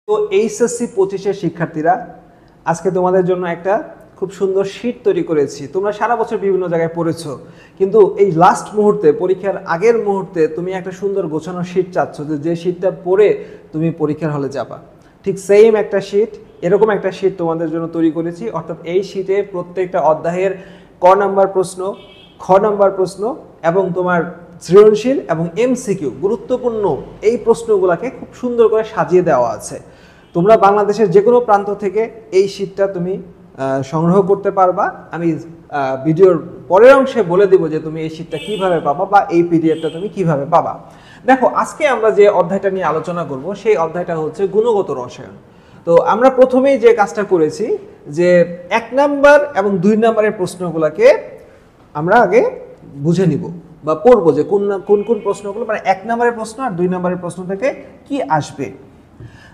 তো এইচএসসি 25-এর শিক্ষার্থীরা, আজকে তোমাদের জন্য একটা খুব সুন্দর শীট তৈরি করেছি। তোমরা সারা বছর বিভিন্ন জায়গায় পড়েছো, কিন্তু এই লাস্ট মুহূর্তে, পরীক্ষার আগের মুহূর্তে তুমি একটা সুন্দর গোছানো শীট চাচ্ছ, যে শীটটা পড়ে তুমি পরীক্ষার হলে যাবা। ঠিক সেম একটা শীট, এরকম একটা শীট তোমাদের জন্য তৈরি করেছি। অর্থাৎ এই শীটে প্রত্যেকটা অধ্যায়ের ক নাম্বার প্রশ্ন, খ নাম্বার প্রশ্ন এবং তোমার সৃজনশীল এবং এমসিকিউ গুরুত্বপূর্ণ এই প্রশ্নগুলোকে খুব সুন্দর করে সাজিয়ে দেওয়া আছে। তোমরা বাংলাদেশের যে কোনো প্রান্ত থেকে এই শীটটা তুমি সংগ্রহ করতে পারবা। আমি ভিডিওর পরের অংশে বলে দিব যে তুমি এই শীটটা কিভাবে পাবা বা এই পিডিএফটা তুমি কিভাবে পাবা। দেখো, আজকে আমরা যে অধ্যায়টা নিয়ে আলোচনা করব সেই অধ্যায়টা হচ্ছে গুণগত রসায়ন। তো আমরা প্রথমেই যে কাজটা করেছি যে 1 নাম্বার এবং 2 নাম্বারের প্রশ্নগুলোকে আমরা আগে বুঝে নিব বা পড়বো যে কোন কোন প্রশ্নগুলো, মানে 1 নাম্বারের প্রশ্ন আর 2 নাম্বারের প্রশ্ন থেকে কি আসবে।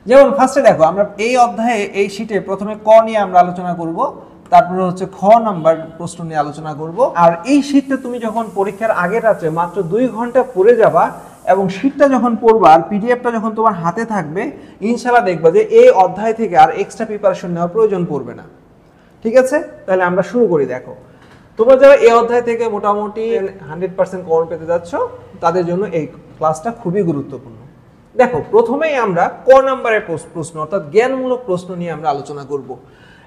যেমন ফার্স্টে দেখো, আমরা এই অধ্যায়ে এই শীটে প্রথমে ক নিয়ে আমরা আলোচনা করব, তারপরে হচ্ছে খ নাম্বার প্রশ্ন নিয়ে আলোচনা করব। আর এই শীটটা তুমি যখন পরীক্ষার আগের রাত্রে মাত্র 2 ঘন্টা পড়ে যাবা এবং শীটটা যখন পড়বা আর পিডিএফটা যখন তোমার হাতে থাকবে, ইনশাআল্লাহ দেখবা যে এই অধ্যায় থেকে আর এক্সট্রা প্রিপারেশন নেওয়ার প্রয়োজন পড়বে না। ঠিক আছে, তাহলে আমরা শুরু করি। দেখো, তোমরা যারা এই অধ্যায় থেকে মোটামুটি 100% কমন পেতে যাচ্ছ, তাদের জন্য এই ক্লাসটা খুবই গুরুত্বপূর্ণ। দেখো, প্রথমেই আমরা ক নাম্বারের প্রশ্ন অর্থাৎ জ্ঞানমূলক প্রশ্ন নিয়ে আমরা আলোচনা করব।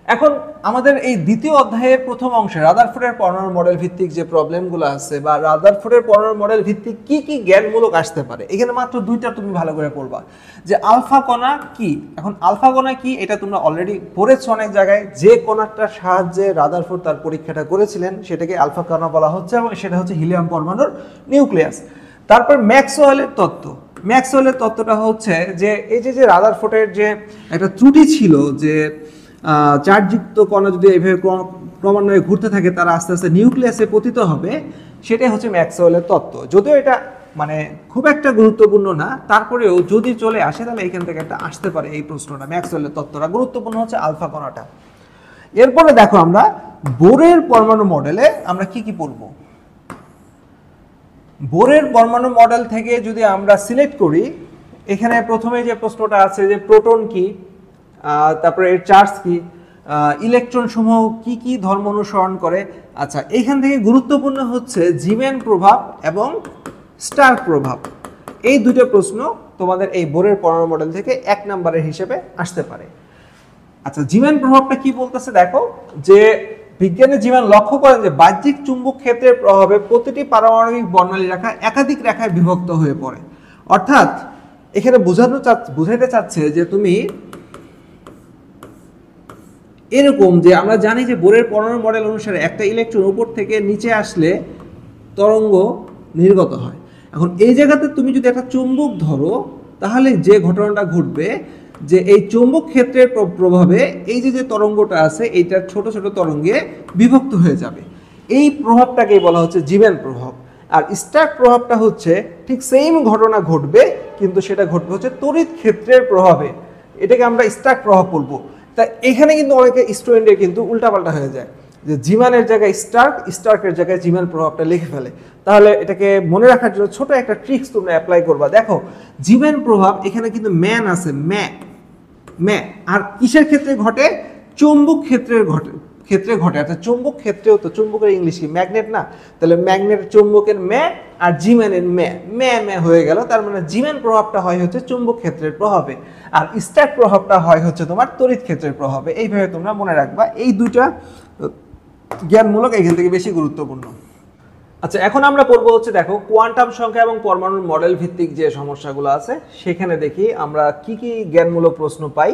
এখন আমাদের এই দ্বিতীয় অধ্যায়ের প্রথম অংশে রাদারফোর্ডের পরমাণু মডেল ভিত্তিক যে প্রবলেমগুলো আছে বা রাদারফোর্ডের পরমাণু মডেল ভিত্তিক কি কি জ্ঞানমূলক আসতে পারে, এখানে মাত্র 2টা তুমি ভালো করে পড়বা। যে আলফা কণা কি, এখন আলফা কণা কি এটা তোমরা অলরেডি পড়েছো অনেক জায়গায়। যে কণাটার সাহায্যে রাদারফোর্ড তার পরীক্ষাটা করেছিলেন সেটাকে আলফা কণা বলা হচ্ছে এবং সেটা হচ্ছে হিলিয়াম পরমাণুর নিউক্লিয়াস। তারপর ম্যাক্সওয়েলের তত্ত্ব। ম্যাক্সওয়েলের তত্ত্বটা হচ্ছে যে এই যে রাদারফোর্ডের যে একটা ত্রুটি ছিল যে চার্জযুক্ত কণা যদি এইভাবে ক্রমান্বয়ে ঘুরতে থাকে তারা আস্তে আস্তে নিউক্লিয়াসে পতিত হবে, সেটাই হচ্ছে ম্যাক্সওয়েলের তত্ত্ব। যদিও এটা মানে খুব একটা গুরুত্বপূর্ণ না, তারপরেও যদি চলে আসে তাহলে এখান থেকে একটা আসতে পারে এই প্রশ্নটা। ম্যাক্সওয়েলের তত্ত্বটা গুরুত্বপূর্ণ হচ্ছে আলফা কণাটা। এরপরে দেখো, আমরা বোরের পরমাণু মডেলে আমরা কি কি পড়বো। বোরের পরমাণু মডেল থেকে যদি আমরা সিলেক্ট করি, এখানে প্রথমে যে প্রশ্নটা আছে যে প্রোটন কি, তারপরে এর চার্জ কি, ইলেকট্রন সমূহ কি কি ধর্ম অনুসরণ করে। আচ্ছা, এখান থেকে গুরুত্বপূর্ণ হচ্ছে জিম্যান প্রভাব এবং স্টার্ক প্রভাব। এই দুটো প্রশ্ন তোমাদের এই বোরের পরমাণু মডেল থেকে 1 নাম্বারের হিসেবে আসতে পারে। আচ্ছা, জিম্যান প্রভাবটা কি বলতেছে দেখো, যে বিজ্ঞানী জীবন লক্ষ্য করেন যে বাহ্যিক চুম্বক ক্ষেত্রের প্রভাবে প্রতিটি পারমাণবিক বর্ণালী রেখা একাধিক রেখায় বিভক্ত হয়ে পড়ে। অর্থাৎ এখানে বুঝাইতে চাচ্ছে যে তুমি এরকম যে আমরা জানি যে বোরের পরমাণু মডেল অনুসারে একটা ইলেকট্রন উপর থেকে নিচে আসলে তরঙ্গ নির্গত হয়। এখন এই জায়গাতে তুমি যদি একটা চুম্বক ধরো, তাহলে যে ঘটনাটা ঘটবে যে এই চৌম্বক ক্ষেত্রের প্রভাবে এই যে তরঙ্গটা আছে এইটা ছোট ছোট তরঙ্গে বিভক্ত হয়ে যাবে। এই প্রভাবটাকেই বলা হচ্ছে জিম্যান প্রভাব। আর স্টার্ক প্রভাবটা হচ্ছে ঠিক সেম ঘটনা ঘটবে, কিন্তু সেটা ঘটবে হচ্ছে তড়িৎ ক্ষেত্রের প্রভাবে। এটাকে আমরা স্টার্ক প্রভাব বলবো। তা এখানে কিন্তু অনেকে স্টুডেন্টের কিন্তু উল্টাপাল্টা হয়ে যায়, যে জিম্যানের জায়গায় স্টার্ক, স্টার্কের জায়গায় জিম্যান প্রভাবটা লিখে ফেলে। তাহলে এটাকে মনে রাখার জন্য ছোট একটা ট্রিক্স তোমরা অ্যাপ্লাই করবা। দেখো, জিম্যান প্রভাব এখানে কিন্তু ম্যান আছে, ম্যা, আর কিসের ক্ষেত্রে ঘটে? চৌম্বক ক্ষেত্রে ঘটে। অর্থাৎ চৌম্বক ক্ষেত্রেও তো চৌম্বকের ইংলিশ কি ম্যাগনেট না, তাহলে ম্যাগনেট চৌম্বকের ম্যা আর জিম্যানের ম্যা হয়ে গেল। তার মানে জিম্যান প্রভাবটা হয় হচ্ছে চৌম্বক ক্ষেত্রের প্রভাবে, আর স্টার্ক প্রভাবটা হয় হচ্ছে তোমার তড়িৎ ক্ষেত্রের প্রভাবে। এইভাবে তোমরা মনে রাখবা। এই দুইটা জ্ঞানমূলক এখান থেকে বেশি গুরুত্বপূর্ণ। আচ্ছা, এখন আমরা পড়বো হচ্ছে দেখো কোয়ান্টাম সংখ্যা এবং পরমাণুর মডেল ভিত্তিক যে সমস্যাগুলো আছে সেখানে দেখি আমরা কি কি জ্ঞানমূলক প্রশ্ন পাই।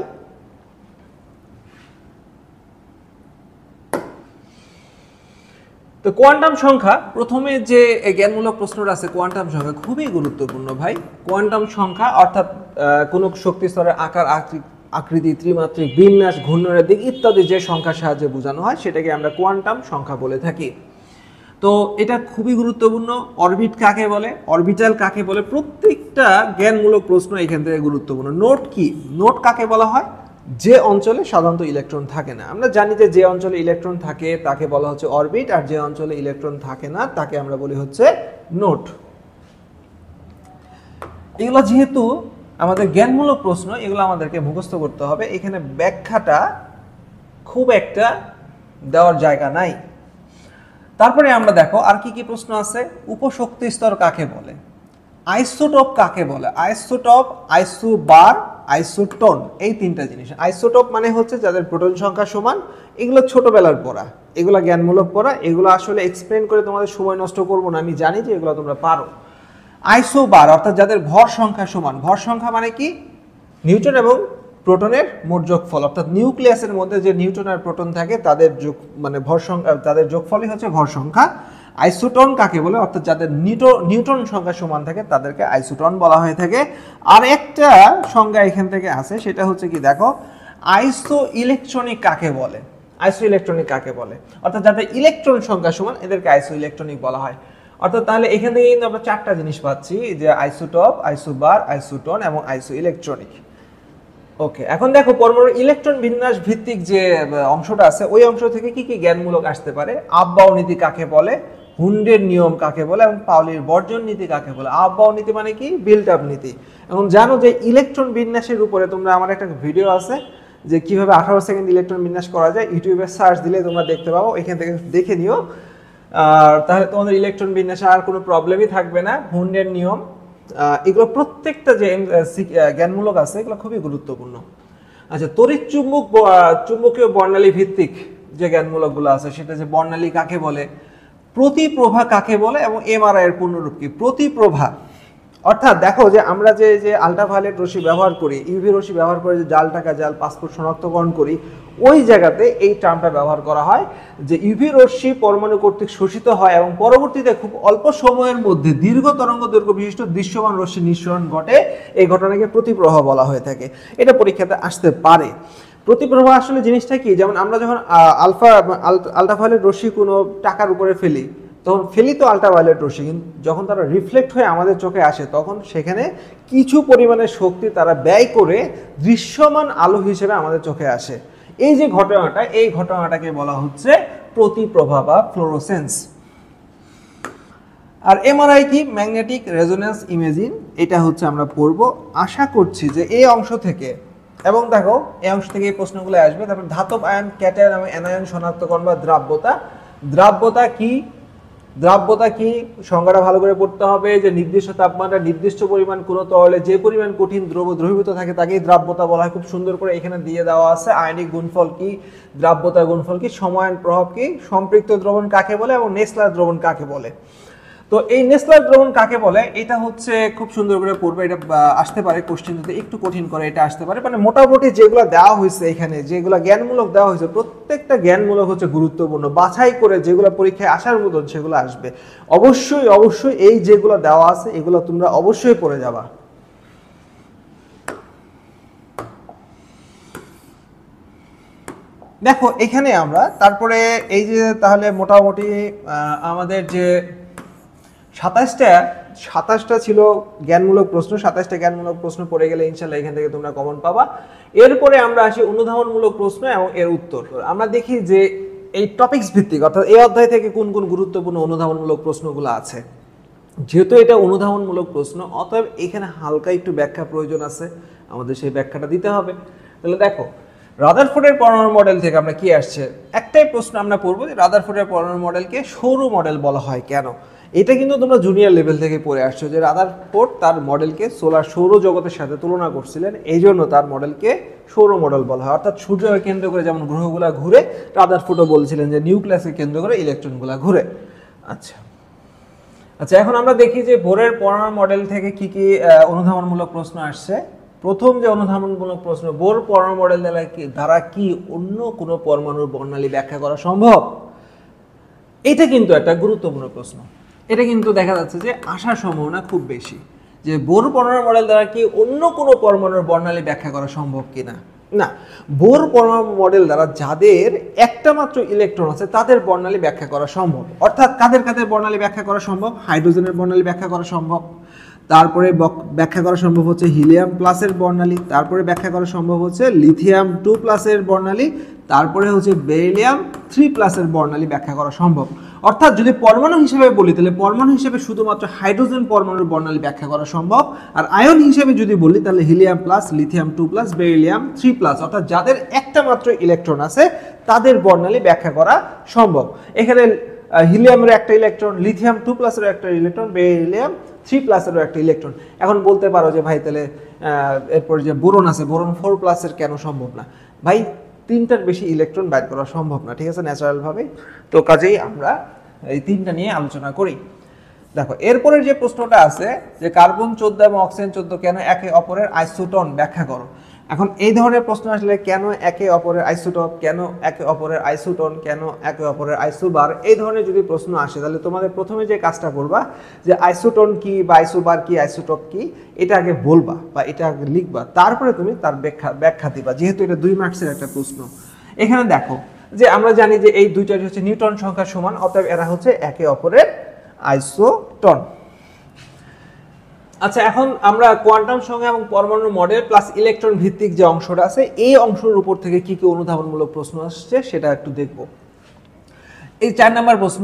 তো কোয়ান্টাম সংখ্যা, প্রথমে যে জ্ঞানমূলক প্রশ্নটা আছে কোয়ান্টাম সংখ্যা খুবই গুরুত্বপূর্ণ ভাই। কোয়ান্টাম সংখ্যা অর্থাৎ কোন শক্তি স্তরের আকার, আকৃতি, ত্রিমাত্রিক বিন্যাস, ঘূর্ণনের দিক ইত্যাদি যে সংখ্যার সাহায্যে বোঝানো হয় সেটাকে আমরা কোয়ান্টাম সংখ্যা বলে থাকি। তো এটা খুবই গুরুত্বপূর্ণ। অরবিট কাকে বলে, অরবিটাল কাকে বলে, প্রত্যেকটা জ্ঞানমূলক প্রশ্ন এখান থেকে গুরুত্বপূর্ণ। নোট কি, নোট কাকে বলা হয়? যে অঞ্চলে সাধারণত ইলেকট্রন থাকে না। আমরা জানি যে অঞ্চলে ইলেকট্রন থাকে তাকে বলা হচ্ছে অরবিট, আর যে অঞ্চলে ইলেকট্রন থাকে না তাকে আমরা বলি হচ্ছে নোট। এগুলো যেহেতু আমাদের জ্ঞানমূলক প্রশ্ন এগুলো আমাদেরকে মুখস্থ করতে হবে, এখানে ব্যাখ্যাটা খুব একটা দেওয়ার জায়গা নাই। তারপরে আমরা দেখো আর কি কি প্রশ্ন আছে। উপশক্তি স্তর কাকে বলে, আইসোটোপ কাকে বলে, আইসোটোপ, আইসোবার, আইসোটোন, এই তিনটা জিনিস। আইসোটোপ মানে হচ্ছে যাদের প্রোটন সংখ্যা সমান, এগুলো ছোটবেলার পড়া, এগুলো জ্ঞানমূলক পড়া, এগুলো আসলে এক্সপ্লেন করে তোমাদের সময় নষ্ট করব না, আমি জানি যে এগুলো তোমরা পারো। আইসোবার অর্থাৎ যাদের ভর সংখ্যা সমান, ভর সংখ্যা মানে কি নিউটন এবং প্রোটনের মোট যোগফল, অর্থাৎ নিউক্লিয়াসের মধ্যে যে নিউটন আর প্রোটন থাকে তাদের যোগ মানে ভর সংখ্যা, তাদের যোগফলই হচ্ছে ভর সংখ্যা। আইসোটন কাকে বলে, অর্থাৎ যাদের নিউটন সংখ্যা সমান থাকে তাদেরকে আইসোটন বলা হয়ে থাকে। আর একটা সংজ্ঞা এখান থেকে আছে, সেটা হচ্ছে কি দেখো, আইসো ইলেকট্রনিক কাকে বলে, আইসো ইলেকট্রনিক কাকে বলে, অর্থাৎ যাদের ইলেকট্রন সংখ্যা সমান এদেরকে আইসো ইলেকট্রনিক বলা হয়। অর্থাৎ তাহলে এখান থেকে কিন্তু আমরা চারটা জিনিস পাচ্ছি, যে আইসোটপ, আইসোবার, আইসোটন এবং আইসো ইলেকট্রনিক। ওকে, এখন দেখো পরমাণুর ইলেকট্রন বিন্যাস ভিত্তিক যে অংশটা আছে ওই অংশ থেকে কি কি জ্ঞানমূলক আসতে পারে। আফবাও নীতি কাকে বলে, হুন্ডের নিয়ম কাকে বলে এবং পাউলির বর্জন নীতি কাকে বলে। আফবাও নীতি মানে কি, বিল্ট আপ নীতি। এখন জানো যে ইলেকট্রন বিন্যাসের উপরে তোমরা, আমার একটা ভিডিও আছে যে কিভাবে 18 সেকেন্ড ইলেকট্রন বিন্যাস করা যায়, ইউটিউবে সার্চ দিলে তোমরা দেখতে পাবো, এখান থেকে দেখে নিও। আর তাহলে তোমাদের ইলেকট্রন বিন্যাসে আর কোনো প্রবলেমই থাকবে না। হুন্ডের নিয়ম, এগুলো প্রত্যেকটা যে জ্ঞানমূলক আছে এগুলো খুবই গুরুত্বপূর্ণ। আচ্ছা, তড়িৎ চুম্বকীয় বর্ণালী ভিত্তিক যে জ্ঞানমূলকগুলো আছে, সেটা যে বর্ণালী কাকে বলে, প্রতিপ্রভা কাকে বলে এবং এমআরআই এর পূর্ণরূপ কি। প্রতিপ্রভা অর্থাৎ দেখো যে আমরা যে আল্ট্রাভায়োলেট রশ্মি ব্যবহার করি, ইউভি রশ্মি ব্যবহার করে যে জাল টাকা জাল পাসপোর্ট শনাক্তকরণ করি, ওই জায়গাতে এই টার্মটা ব্যবহার করা হয় যে ইউভি রশ্মি পরমাণু কর্তৃক শোষিত হয় এবং পরবর্তীতে খুব অল্প সময়ের মধ্যে দীর্ঘ তরঙ্গ দৈর্ঘ্য বিশিষ্ট দৃশ্যমান রশ্মি নিঃসরণ ঘটে, এই ঘটনাকে প্রতিপ্রভা বলা হয়ে থাকে। এটা পরীক্ষাতে আসতে পারে। প্রতিপ্রভা আসলে জিনিসটা কি, যেমন আমরা যখন আল্ট্রাভায়োলেট রশ্মি কোনো টাকার উপরে ফেলি, তখন ফেলি তো আল্ট্রাভায়োলেট রশ্মি, কিন্তু যখন তারা রিফ্লেক্ট হয়ে আমাদের চোখে আসে তখন সেখানে কিছু পরিমাণে শক্তি তারা ব্যয় করে দৃশ্যমান আলো হিসেবে আমাদের চোখে আসে। এই যে ঘটনাটা, এই ঘটনাটাকে বলা হচ্ছে প্রতিপ্রভা বা ফ্লোরোসেন্স। আর এমআরআই কি, ম্যাগনেটিক রেজোন্যান্স ইমেজিং, এটা হচ্ছে আমরা পড়ব। আশা করছি যে এই অংশ থেকে, এবং দেখো এই অংশ থেকে এই প্রশ্নগুলো আসবে। তারপর ধাতব আয়ন, ক্যাটায়ন এবং অ্যানায়ন শনাক্তকরণ বা দ্রাব্যতা। দ্রাব্যতা কি, দ্রাব্যতা কি সংজ্ঞাটা ভালো করে পড়তে হবে, যে নির্দিষ্ট তাপমাত্রা নির্দিষ্ট পরিমাণ কোনো তরলে যে পরিমাণ কঠিন দ্রব্য দ্রবীভূত থাকে তাকেই দ্রাব্যতা বলা হয়। খুব সুন্দর করে এখানে দিয়ে দেওয়া আছে। আয়নিক গুণফল কি, দ্রাব্যতা গুণফল কি, সময়ায়ন প্রভাব কি, সম্পৃক্ত দ্রবণ কাকে বলে এবং নেসলার দ্রবণ কাকে বলে। তো এই নেসলার দ্রবণ কাকে বলে, এটা হচ্ছে খুব সুন্দর করে পড়বে। এটা আসতে পারে কোশ্চেন যদি একটু কঠিন করে, এটা আসতে পারে। মানে মোটামুটি যেগুলো দেওয়া হয়েছে এখানে, যেগুলো জ্ঞানমূলক দেওয়া হয়েছে, প্রত্যেকটা জ্ঞানমূলক হচ্ছে গুরুত্বপূর্ণ। বাছাই করে যেগুলো পরীক্ষায় আসার মতন সেগুলো আসবে। অবশ্যই অবশ্যই এই যেগুলো দেওয়া আছে এগুলো তোমরা অবশ্যই পড়ে যাবা। দেখো এখানে আমরা তারপরে এই যে তাহলে মোটামুটি আমাদের যে 27টা ছিল জ্ঞানমূলক প্রশ্ন, 27টা জ্ঞানমূলক প্রশ্ন পড়ে গেলে ইনশাল্লাহ এখান থেকে তোমরা কমন পাবা। এরপরে আমরা আসি অনুধাবনমূলক প্রশ্ন এবং এর উত্তর। আমরা দেখি যে এই টপিকস ভিত্তিক, অর্থাৎ এই অধ্যায় থেকে কোন কোন গুরুত্বপূর্ণ অনুধাবনমূলক প্রশ্নগুলো আছে। যেহেতু এটা অনুধাবনমূলক প্রশ্ন, অতএব এখানে হালকা একটু ব্যাখ্যা প্রয়োজন আছে, আমাদের সেই ব্যাখ্যাটা দিতে হবে। তাহলে দেখো রাদারফোর্ডের পরমাণু মডেল থেকে আমরা কি আসছে, একটাই প্রশ্ন আমরা পড়বো যে রাদারফোর্ডের পরমাণু মডেলকে সৌর মডেল বলা হয় কেন। এটা কিন্তু তোমরা জুনিয়র লেভেল থেকে পড়ে আসছো যে রাদারফোর্ড তার মডেলকে সৌরজগতের সাথে তুলনা করছিলেন, এই জন্য তার মডেলকে সৌর মডেল বলা হয়। অর্থাৎ সূর্যকে কেন্দ্র করে যেমন গ্রহগুলা ঘুরে, রাদারফোর্ডও বলছিলেন যে নিউক্লিয়াসকে কেন্দ্র করে ইলেকট্রনগুলা ঘুরে। আচ্ছা, এখন আমরা দেখি যে বোরের পরমাণু মডেল থেকে কি কি অনুধাবনমূলক প্রশ্ন আসছে। প্রথম যে অনুধাবনমূলক প্রশ্ন, বোর পরমাণু মডেল দ্বারা কি অন্য কোনো পরমাণুর বর্ণালী ব্যাখ্যা করা সম্ভব? এটা কিন্তু একটা গুরুত্বপূর্ণ প্রশ্ন। এটা কিন্তু দেখা যাচ্ছে যে আসার সম্ভাবনা খুব বেশি, যে বোর পরমাণু মডেল দ্বারা কি অন্য কোনো পরমাণুর বর্ণালী ব্যাখ্যা করা সম্ভব কিনা। না, বোর পরমাণু মডেল দ্বারা যাদের একটা মাত্র ইলেকট্রন আছে তাদের বর্ণালী ব্যাখ্যা করা সম্ভব। অর্থাৎ কাদের কাদের বর্ণালী ব্যাখ্যা করা সম্ভব? হাইড্রোজেনের বর্ণালী ব্যাখ্যা করা সম্ভব, তারপরে ব্যাখ্যা করা সম্ভব হচ্ছে হিলিয়াম প্লাসের বর্ণালী, তারপরে ব্যাখ্যা করা সম্ভব হচ্ছে লিথিয়াম 2 প্লাসের বর্ণালী, তারপরে হচ্ছে বেরিলিয়াম 3 প্লাসের বর্ণালী ব্যাখ্যা করা সম্ভব। অর্থাৎ যদি পরমাণু হিসেবে বলি তাহলে পরমাণু হিসেবে শুধুমাত্র হাইড্রোজেন পরমাণুর বর্ণালী ব্যাখ্যা করা সম্ভব, আর আয়ন হিসেবে যদি বলি তাহলে helium plus, lithium 2 plus, beryllium 3 plus, অর্থাৎ যাদের একটা মাত্র ইলেকট্রন আছে তাদের বর্ণালী ব্যাখ্যা করা সম্ভব। এখানে হিলিয়ামের একটা ইলেকট্রন, লিথিয়াম 2 প্লাসের একটা ইলেকট্রন, বেরিলিয়াম 3 প্লাসেরও একটা ইলেকট্রন। এখন বলতে পারো যে ভাই তাহলে এরপর যে বোরন আছে, বোরন 4 প্লাসের কেন সম্ভব না? ভাই 3টার বেশি ইলেকট্রন বাইর করা সম্ভব না, ঠিক আছে, ন্যাচারাল ভাবে। তো কাজেই আমরা এই 3টা নিয়ে আলোচনা করি। দেখো এরপরের যে প্রশ্নটা আছে যে কার্বন 14 এবং অক্সিজেন 14 কেন একে অপরের আইসোটোন ব্যাখ্যা করো। এখন এই ধরনের প্রশ্ন আসলে কেন একে অপরের আইসোটোপ, কেন একে অপরের আইসোটোন, কেন একে অপরের আইসোবার, এই ধরনের যদি প্রশ্ন আসে তাহলে তোমাদের প্রথমে যে কাজটা করবা যে আইসোটোন কি বা আইসোবার কি, আইসোটোপ কি, এটা আগে বলবা বা এটা আগে লিখবা, তারপরে তুমি তার ব্যাখ্যা দিবা, যেহেতু এটা 2 মার্কসের একটা প্রশ্ন। এখানে দেখো যে আমরা জানি যে এই দুইটাই হচ্ছে নিউটন সংখ্যার সমান, অতএব এরা হচ্ছে একে অপরের আইসোটোন। আচ্ছা, এখন আমরা কোয়ান্টাম সংখ্যা এবং পরমাণু মডেল প্লাস ইলেকট্রন ভিত্তিক যে অংশটা আছে এই অংশের উপর থেকে কি কি অনুধাবনমূলক প্রশ্ন আসছে সেটা একটু দেখব। এই 4 নম্বর প্রশ্ন,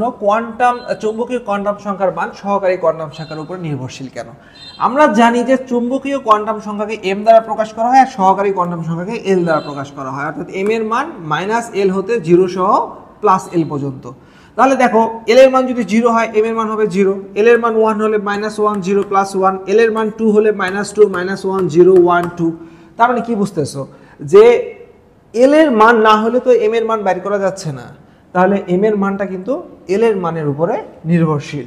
চুম্বকীয় কোয়ান্টাম সংখ্যার মান সহকারী কোয়ান্টাম সংখ্যার উপর নির্ভরশীল কেন? আমরা জানি যে চুম্বকীয় কোয়ান্টাম সংখ্যাকে m দ্বারা প্রকাশ করা হয় আর সহকারী কোয়ান্টাম সংখ্যাকে l দ্বারা প্রকাশ করা হয়, অর্থাৎ m এর মান -l হতে 0 সহ +l পর্যন্ত। তাহলে দেখো l এর মান যদি 0 হয় m এর মান হবে 0, l এর মান 1 হলে -1 0 +1, l এর মান 2 হলে -2 -1 0 1 2। তার মানে কি বুঝতেছো যে l এর মান না হলে তো m এর মান বাইর করা যাচ্ছে না, তাহলে m এর মানটা কিন্তু l এর মানের উপরে নির্ভরশীল।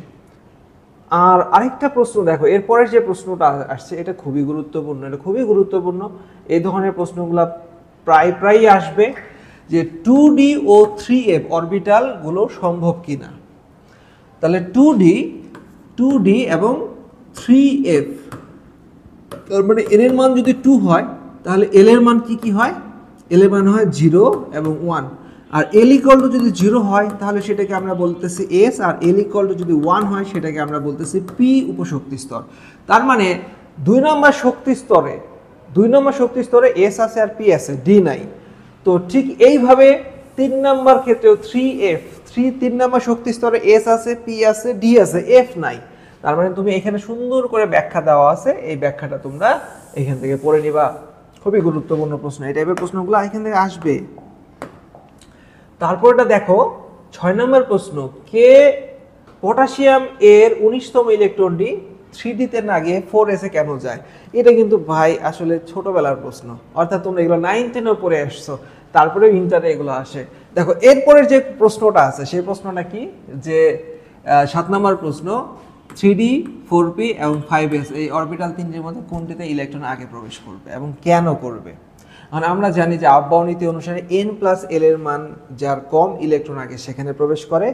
আর আরেকটা প্রশ্ন দেখো, এরপরের যে প্রশ্নটা আসছে এটা খুবই গুরুত্বপূর্ণ, এটা খুবই গুরুত্বপূর্ণ। এই ধরনের প্রশ্নগুলো প্রায়ই আসবে যে 2d ও 3f অরবিটাল গুলো সম্ভব কিনা। তাহলে 2d এবং 3f, তার মানে n এর মান যদি 2 হয় তাহলে l এর মান কি হয়? l এর মান হয় 0 এবং 1, আর l ইকুয়াল টু যদি 0 হয় তাহলে সেটাকে আমরা বলতেছি s, আর l ইকুয়াল টু যদি 1 হয় সেটাকে আমরা বলতেছি p উপশক্তি স্তর। তার মানে 2 নম্বর শক্তি স্তরে s আছে আর p আছে, d নাই। তো ঠিক এইভাবে 3 নম্বর ক্ষেত্রেও 3f, 3 নম্বর শক্তি স্তরে s আছে, p আছে, d আছে, f নাই। তার মানে তুমি এখানে সুন্দর করে ব্যাখ্যা দেওয়া আছে, এই ব্যাখ্যাটা তোমরা এখান থেকে পড়ে নিবা। খুবই গুরুত্বপূর্ণ প্রশ্ন, এই টাইপের প্রশ্নগুলো এখান থেকে আসবে। তারপরটা দেখো 6 নম্বর প্রশ্ন, কে পটাশিয়াম এর 19তম ইলেকট্রনটি 3d তে না গিয়ে 4s এ কেন যায়? এটা কিন্তু ভাই আসলে ছোটবেলার প্রশ্ন, অর্থাৎ তোমরা এগুলো 9 10 পড়ে আসছো, তারপরে ইন্টারে এগুলো আসে। দেখো এরপরের যে প্রশ্নটা আছে সেই প্রশ্নটা কি, যে 7 নম্বর প্রশ্ন, 3d 4p এবং 5s এই অরবিটাল তিনটির মধ্যে কোনটিতে ইলেকট্রন আগে প্রবেশ করবে এবং কেন করবে? মানে আমরা জানি যে আফবাও নীতি অনুসারে n প্লাস l এর মান যার কম ইলেকট্রন আগে সেখানে প্রবেশ করে,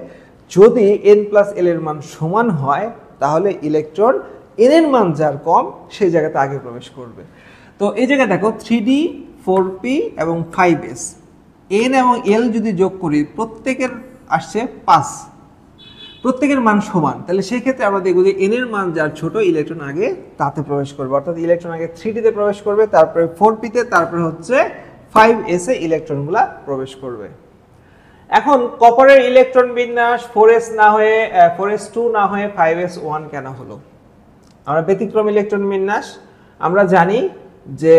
যদি n প্লাস l এর মান সমান হয় তাহলে ইলেকট্রন n এর মান যার কম সেই জায়গাতে আগে প্রবেশ করবে। তো এই জায়গায় দেখো 3d 4p এবং 5s, n এবং l যদি যোগ করি প্রত্যেকের আসছে 5, প্রত্যেকের মান সমান, তাহলে সেই ক্ষেত্রে আমরা দেখব যে n এর মান যার ছোট ইলেকট্রন আগে তাতে প্রবেশ করবে, অর্থাৎ ইলেকট্রন আগে 3d তে প্রবেশ করবে, তারপরে 4p তে, তারপরে হচ্ছে 5s এ ইলেকট্রনগুলা প্রবেশ করবে। এখন কপারের ইলেকট্রন বিন্যাস 4s না হয়ে 4s2 না হয়ে 5s1 কেন হলো? আমরা ব্যতিক্রম ইলেকট্রন বিন্যাস আমরা জানি যে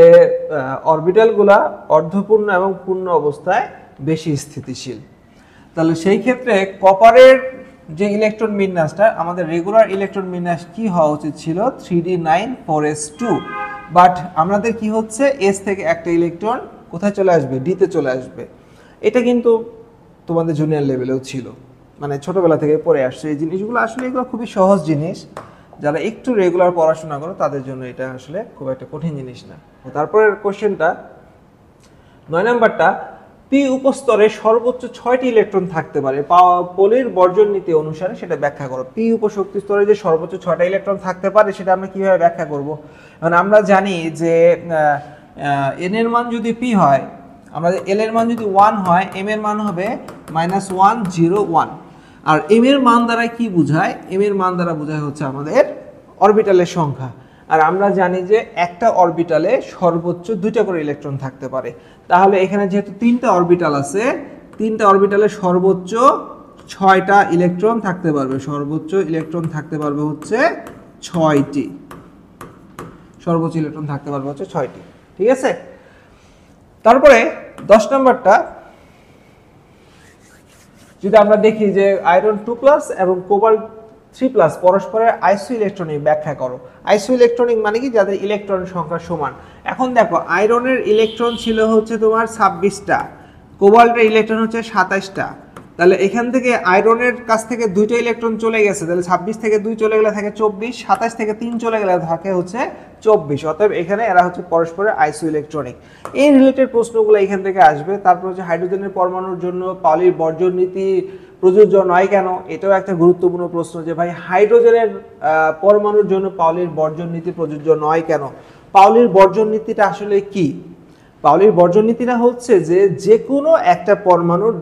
অরবিটালগুলা অর্ধপূর্ণ এবং পূর্ণ অবস্থায় বেশি স্থিতিশীল, তাহলে সেই ক্ষেত্রে কপারের যে ইলেকট্রন বিন্যাসটা আমাদের রেগুলার ইলেকট্রন বিন্যাস কি হওয়া উচিত ছিল 3d9 4s2, বাট আমাদের কি হচ্ছে s থেকে একটা ইলেকট্রন কোথায় চলে আসবে, d তে চলে আসবে। এটা কিন্তু তোমাদের জুনিয়র লেভেলেও ছিল, মানে ছোটবেলা থেকে পড়ে আসছে এই জিনিসগুলো। আসলে এগুলো খুবই সহজ জিনিস, যারা একটু রেগুলার পড়াশোনা করো তাদের জন্য এটা আসলে খুব একটা কঠিন জিনিস না। তারপরের কোশ্চেনটা 9 নাম্বারটা, পি উপস্তরে সর্বোচ্চ 6টি ইলেকট্রন থাকতে পারে পলির বর্জন নীতি অনুসারে সেটা ব্যাখ্যা করো। পি উপশক্তি স্তরে যে সর্বোচ্চ 6টা ইলেকট্রন থাকতে পারে সেটা আমরা কিভাবে ব্যাখ্যা করব? কারণ আমরা জানি যে n এর মান যদি p হয়, আমরা l এর মান যদি 1 হয়, m এর মান হবে -1 0 1, আর m এর মান দ্বারা কি বোঝায়? m এর মান দ্বারা বোঝায় হচ্ছে আমাদের অরবিটালের সংখ্যা। আর আমরা জানি যে একটা অরবিটালে সর্বোচ্চ 2টা করে ইলেকট্রন থাকতে পারে। তাহলে এখানে যেহেতু 3টা অরবিটাল আছে, 3টা অরবিটালে সর্বোচ্চ 6টা ইলেকট্রন থাকতে পারবে। সর্বোচ্চ ইলেকট্রন থাকতে পারবে হচ্ছে 6টি। সর্বোচ্চ ইলেকট্রন থাকতে পারবে হচ্ছে 6টি। ঠিক আছে? তারপরে 10 নম্বরটা যদি আমরা দেখি যে আয়রন 2+ এবং কোবাল্ট 3+ পরস্পরের আইসো ইলেকট্রনিক ব্যাখ্যা করো। আইসো ইলেকট্রনিক মানে কি? যাদের ইলেকট্রন সংখ্যা সমান। এখন দেখো আয়রনের ইলেকট্রন ছিল হচ্ছে তোমার 26টা, কোবাল্টের ইলেকট্রন হচ্ছে 27টা। তাহলে এখান থেকে আয়রনের কাছ থেকে 2টা ইলেকট্রন চলে গেছে, তাহলে 26 থেকে 2 চলে গেলে থাকে 24, 27 থেকে 3 চলে গেলে থাকে হচ্ছে 24। অতএব এখানে এরা হচ্ছে পরস্পরের আইসো ইলেকট্রনিক। এই রিলেটেড প্রশ্নগুলো এখান থেকে আসবে। তারপর হচ্ছে হাইড্রোজেনের পরমাণুর জন্য পাউলির বর্জন নীতি প্রযোজ্য নয় কেন? এটাও একটা গুরুত্বপূর্ণ প্রশ্ন যে ভাই হাইড্রোজেনের পরমাণুর জন্য পাউলির বর্জন নীতি প্রযোজ্য নয় কেন? পাউলির বর্জন নীতিটা আসলে কি? পাউলির বর্জন নীতিটা হচ্ছে যে কোনো একটা পরমাণুর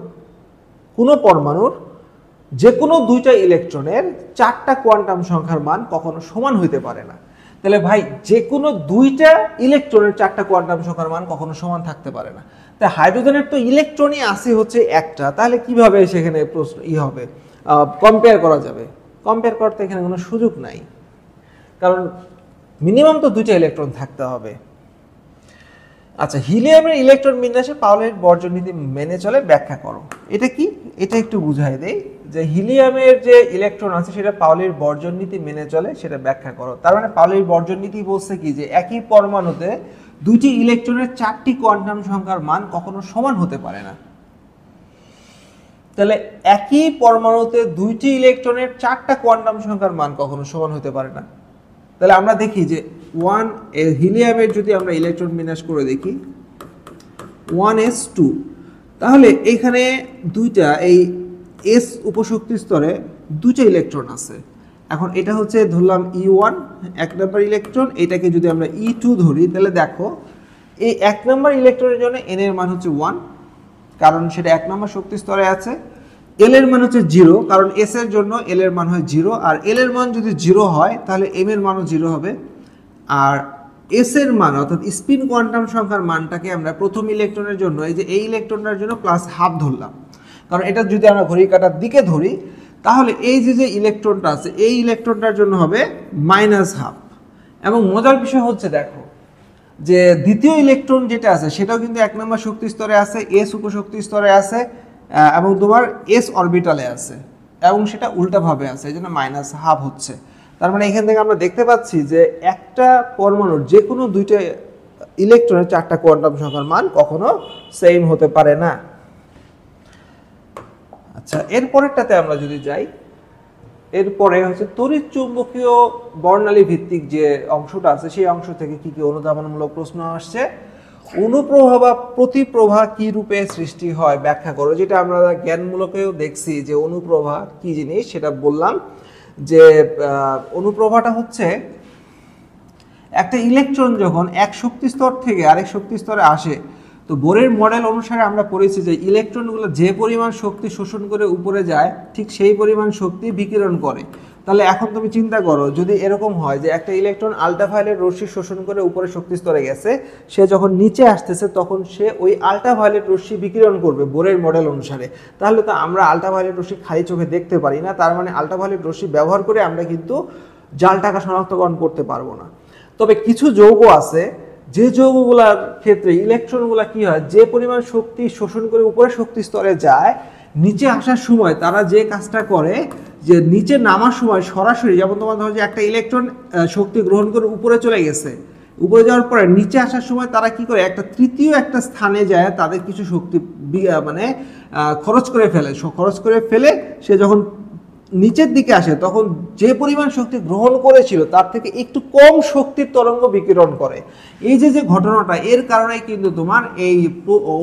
যে কোনো 2টা ইলেকট্রনের 4টা কোয়ান্টাম সংখ্যার মান কখনো সমান হইতে পারে না। তাহলে ভাই যে কোনো 2টা ইলেকট্রনের 4টা কোয়ান্টাম সংখ্যার মান কখনো সমান থাকতে পারে না। তাই হাইড্রোজেনের তো ইলেকট্রনই আছে হচ্ছে একটা, তাহলে কিভাবে সেখানে প্রশ্ন হবে কম্পেয়ার করা যাবে? কম্পেয়ার করতে এখানে কোনো সুযোগ নাই, কারণ মিনিমাম তো 2টা ইলেকট্রন থাকতে হবে। আচ্ছা, হিলিয়ামের ইলেকট্রন বিন্যাসে পাউলির বর্জন নীতি মেনে চলে, ব্যাখ্যা করো। এটা কি? এটা একটু বুঝাই দেই যে হিলিয়ামের যে ইলেকট্রন আছে সেটা পাউলির বর্জন নীতি মেনে চলে, সেটা ব্যাখ্যা করো। তার মানে পাউলির বর্জন নীতি বলছে কি যে একই পরমাণুতে 2টি ইলেকট্রনের 4টি কোয়ান্টাম সংখ্যার মান কখনো সমান হতে পারে না। তাহলে একই পরমাণুতে 2টি ইলেকট্রনের 4টা কোয়ান্টাম সংখ্যার মান কখনো সমান হতে পারে না। তাহলে আমরা দেখি যে হিলিয়ামের যদি আমরা ইলেকট্রন বিন্যাস করে দেখি 1s2, তাহলে এখানে দুইটা এই এস উপশক্তি স্তরে 2টা ইলেকট্রন আছে। এখন এটা হচ্ছে ধরলাম E1 1 নম্বর ইলেকট্রন, এটাকে যদি আমরা E2 ধরি, তাহলে দেখো এই 1 নম্বর ইলেকট্রনের জন্য n এর মান হচ্ছে 1, কারণ সেটা 1 নম্বর শক্তি স্তরে আছে। l এর মান হচ্ছে 0, কারণ s এর জন্য l এর মান হয় 0, আর l এর মান যদি 0 হয় তাহলে m এর মানও 0 হবে। আর s এর মান অর্থাৎ স্পিন কোয়ান্টাম সংখ্যার মানটাকে আমরা প্রথম ইলেকট্রনের জন্য এই যে এই ইলেকট্রনটার জন্য +½ ধরলাম, কারণ এটা যদি আমরা ঘড়ি কাঁটার দিকে ধরি তাহলে এই যে ইলেকট্রনটা আছে এই ইলেকট্রনটার জন্য হবে -½ এবং মজার বিষয় হচ্ছে দেখো যে দ্বিতীয় ইলেকট্রন যেটা আছে সেটাও কিন্তু 1 নম্বর শক্তি স্তরে আছে, s উপশক্তি স্তরে আছে এবং তোমার s অরবিটালে আছে এবং সেটা উল্টাভাবে আছে, এই জন্য -½ হচ্ছে। তার মানে এখান থেকে আমরা দেখতে পাচ্ছি যে একটা পরমাণুর যে কোনো 2টা ইলেকট্রনের 4টা কোয়ান্টাম সংখ্যার মান কখনো সেম হতে পারে না। আচ্ছা, এরপরেরটাতে আমরা যদি যাই, এরপরে হচ্ছে তড়িৎ চুম্বকীয় বর্ণালী ভিত্তিক যে অংশটা আছে সেই অংশ থেকে কি কি অনুধাবনমূলক প্রশ্ন আসছে। অনুপ্রভা বা প্রতিপ্রভা কি রূপে সৃষ্টি হয়, ব্যাখ্যা করো। যেটা আমরা জ্ঞানমূলকেও দেখছি যে অনুপ্রভা কি জিনিস সেটা বললাম, যে অনুপ্রভাটা হচ্ছে একটা ইলেকট্রন যখন এক শক্তি স্তর থেকে আরেক শক্তি স্তরে আসে, তো বোরের মডেল অনুসারে আমরা পড়েছি যে ইলেকট্রনগুলো যে পরিমাণ শক্তি শোষণ করে উপরে যায় ঠিক সেই পরিমাণ শক্তি বিকিরণ করে। তাহলে এখন তুমি চিন্তা করো যদি এরকম হয় যে একটা ইলেকট্রন আল্ট্রাভায়োলেট রশ্মি শোষণ করে উপরে শক্তি স্তরে গেছে, সে যখন নিচে আসতেছে তখন সে ওই আল্ট্রাভায়োলেট রশ্মি বিকিরণ করবে বোরের মডেল অনুসারে। তাহলে তো আমরা আল্ট্রাভায়োলেট রশ্মি খালি চোখে দেখতে পারি না, তার মানে আল্ট্রাভায়োলেট রশ্মি ব্যবহার করে আমরা কিন্তু জাল টাকা শনাক্তকরণ করতে পারবো না। তবে কিছু যৌগ আছে যে যৌগগুলোর ক্ষেত্রে ইলেকট্রনগুলো কি হয়, যে পরিমাণ শক্তি শোষণ করে উপরে শক্তি স্তরে যায়, নিচে আসার সময় তারা যে কাজটা করে যে নিচে নামার সময় সরাসরি, যেমন তোমার ধরো যে একটা ইলেকট্রন শক্তি গ্রহণ করে উপরে চলে গেছে, উপরে যাওয়ার পরে নিচে আসার সময় তারা কি করে একটা তৃতীয় একটা স্থানে যায় তাদের কিছু শক্তি মানে খরচ করে ফেলে সে যখন নিচের দিকে আসে তখন যে পরিমাণ শক্তি গ্রহণ করেছিল তার থেকে একটু কম শক্তির তরঙ্গ বিকিরণ করে। এই যে ঘটনাটা, এর কারণে কিন্তু তোমার এই